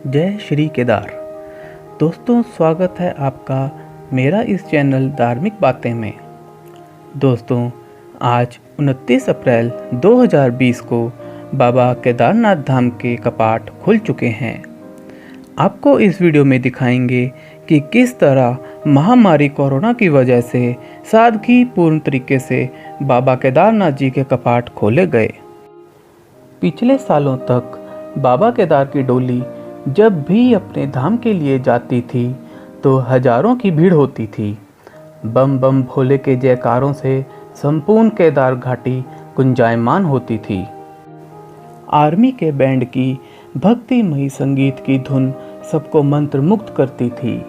जय श्री केदार। दोस्तों, स्वागत है आपका मेरा इस चैनल धार्मिक बातें में। दोस्तों, आज 29 अप्रैल 2020 को बाबा केदारनाथ धाम के कपाट खुल चुके हैं। आपको इस वीडियो में दिखाएंगे कि किस तरह महामारी कोरोना की वजह से सादगीपूर्ण तरीके से बाबा केदारनाथ जी के कपाट खोले गए। पिछले सालों तक बाबा केदार की डोली जब भी अपने धाम के लिए जाती थी तो हजारों की भीड़ होती थी। बम बम भोले के जयकारों से संपूर्ण केदार घाटी गुंजायमान होती थी। आर्मी के बैंड की भक्तिमयी संगीत की धुन सबको मंत्रमुग्ध करती थी।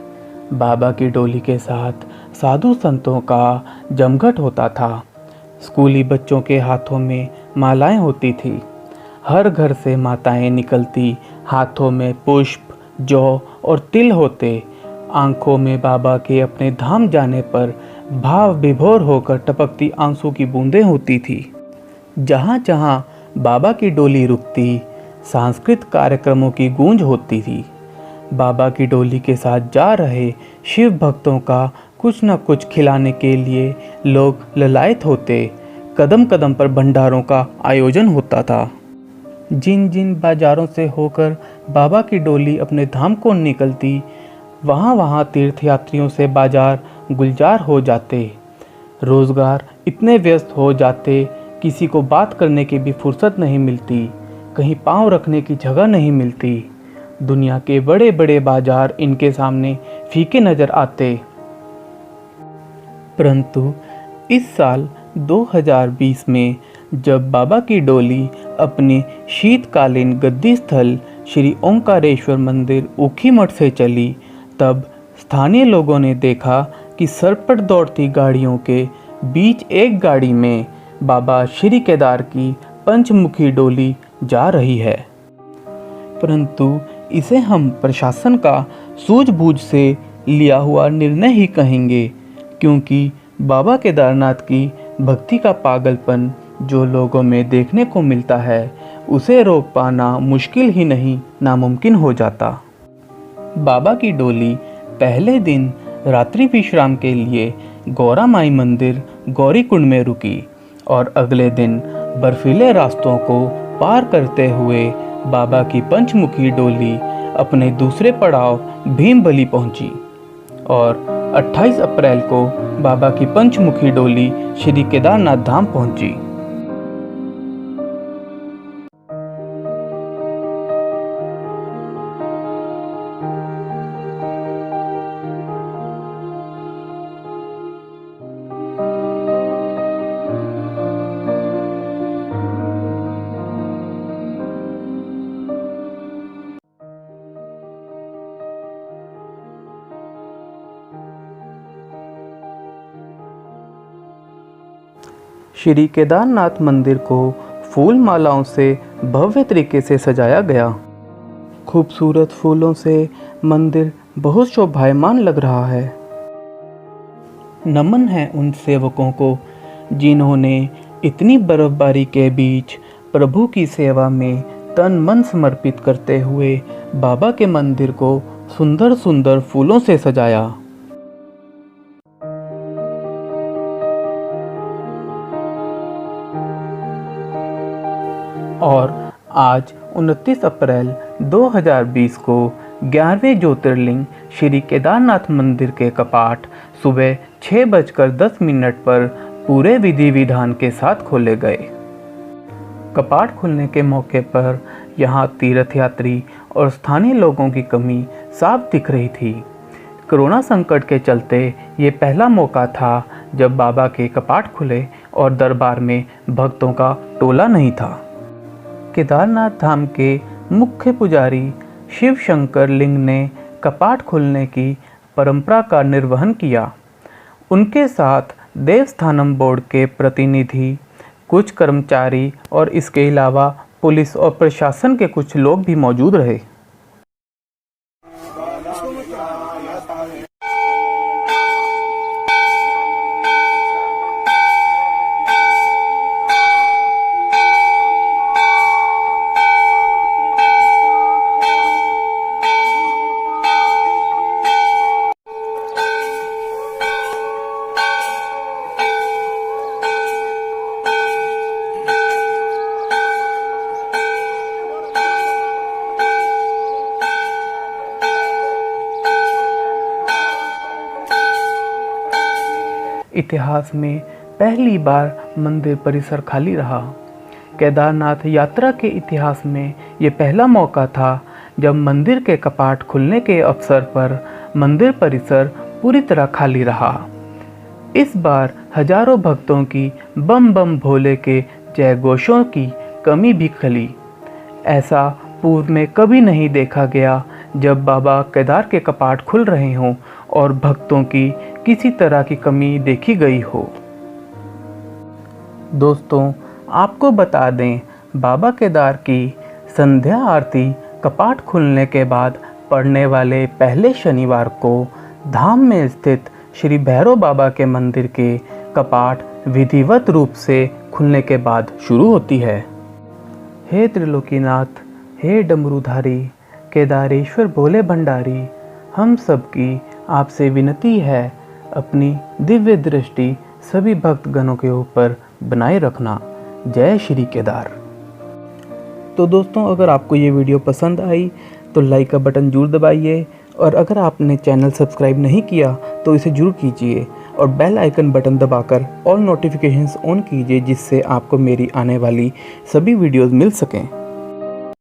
बाबा की डोली के साथ साधु संतों का जमघट होता था। स्कूली बच्चों के हाथों में मालाएं होती थी। हर घर से माताएं निकलती, हाथों में पुष्प, जौ और तिल होते। आंखों में बाबा के अपने धाम जाने पर भाव विभोर होकर टपकती आंसू की बूंदें होती थी। जहाँ जहाँ बाबा की डोली रुकती, सांस्कृतिक कार्यक्रमों की गूंज होती थी। बाबा की डोली के साथ जा रहे शिव भक्तों का कुछ न कुछ खिलाने के लिए लोग ललायत होते। कदम कदम पर भंडारों का आयोजन होता था। जिन जिन बाजारों से होकर बाबा की डोली अपने धाम को निकलती, वहाँ वहाँ तीर्थयात्रियों से बाजार गुलजार हो जाते। रोजगार इतने व्यस्त हो जाते, किसी को बात करने की भी फुर्सत नहीं मिलती, कहीं पांव रखने की जगह नहीं मिलती। दुनिया के बड़े बड़े बाजार इनके सामने फीके नजर आते। परंतु इस साल 2020 में जब बाबा की डोली अपने शीतकालीन गद्दी स्थल श्री ओंकारेश्वर मंदिर ऊखीमठ से चली, तब स्थानीय लोगों ने देखा कि सरपट दौड़ती गाड़ियों के बीच एक गाड़ी में बाबा श्री केदार की पंचमुखी डोली जा रही है। परंतु इसे हम प्रशासन का सूझबूझ से लिया हुआ निर्णय ही कहेंगे, क्योंकि बाबा केदारनाथ की भक्ति का पागलपन जो लोगों में देखने को मिलता है, उसे रोक पाना मुश्किल ही नहीं नामुमकिन हो जाता। बाबा की डोली पहले दिन रात्रि विश्राम के लिए गौरा माई मंदिर गौरीकुंड में रुकी और अगले दिन बर्फीले रास्तों को पार करते हुए बाबा की पंचमुखी डोली अपने दूसरे पड़ाव भीमबली पहुंची और 28 अप्रैल को बाबा की पंचमुखी डोली श्री केदारनाथ धाम पहुंची। श्री केदारनाथ मंदिर को फूल मालाओं से भव्य तरीके से सजाया गया। खूबसूरत फूलों से मंदिर बहुत शोभायमान लग रहा है। नमन है उन सेवकों को जिन्होंने इतनी बर्फबारी के बीच प्रभु की सेवा में तन मन समर्पित करते हुए बाबा के मंदिर को सुंदर सुंदर फूलों से सजाया। और आज 29 अप्रैल 2020 को 11वें ज्योतिर्लिंग श्री केदारनाथ मंदिर के कपाट सुबह 6:10 पर पूरे विधि विधान के साथ खोले गए। कपाट खुलने के मौके पर यहाँ तीर्थयात्री और स्थानीय लोगों की कमी साफ दिख रही थी। कोरोना संकट के चलते ये पहला मौका था जब बाबा के कपाट खुले और दरबार में भक्तों का टोला नहीं था। केदारनाथ धाम के मुख्य पुजारी शिव शंकर लिंग ने कपाट खुलने की परंपरा का निर्वहन किया। उनके साथ देवस्थानम बोर्ड के प्रतिनिधि, कुछ कर्मचारी और इसके अलावा पुलिस और प्रशासन के कुछ लोग भी मौजूद रहे। इतिहास में पहली बार मंदिर परिसर खाली रहा। केदारनाथ यात्रा के इतिहास में ये पहला मौका था जब मंदिर के कपाट खुलने के अवसर पर मंदिर परिसर पूरी तरह खाली रहा। इस बार हजारों भक्तों की बम बम भोले के जयघोषों की कमी भी खली। ऐसा पूर्व में कभी नहीं देखा गया जब बाबा केदार के कपाट खुल रहे हों और भक्तों की किसी तरह की कमी देखी गई हो। दोस्तों, आपको बता दें, बाबा केदार की संध्या आरती कपाट खुलने के बाद पड़ने वाले पहले शनिवार को धाम में स्थित श्री भैरव बाबा के मंदिर के कपाट विधिवत रूप से खुलने के बाद शुरू होती है। हे त्रिलोकीनाथ, हे डमरूधारी, केदारेश्वर भोले भंडारी, हम सबकी आपसे विनती है, अपनी दिव्य दृष्टि सभी भक्तगणों के ऊपर बनाए रखना। जय श्री केदार। तो दोस्तों, अगर आपको ये वीडियो पसंद आई तो लाइक का बटन जरूर दबाइए, और अगर आपने चैनल सब्सक्राइब नहीं किया तो इसे जरूर कीजिए और बेल आइकन बटन दबाकर ऑल नोटिफिकेशंस ऑन कीजिए, जिससे आपको मेरी आने वाली सभी वीडियोस मिल सकें।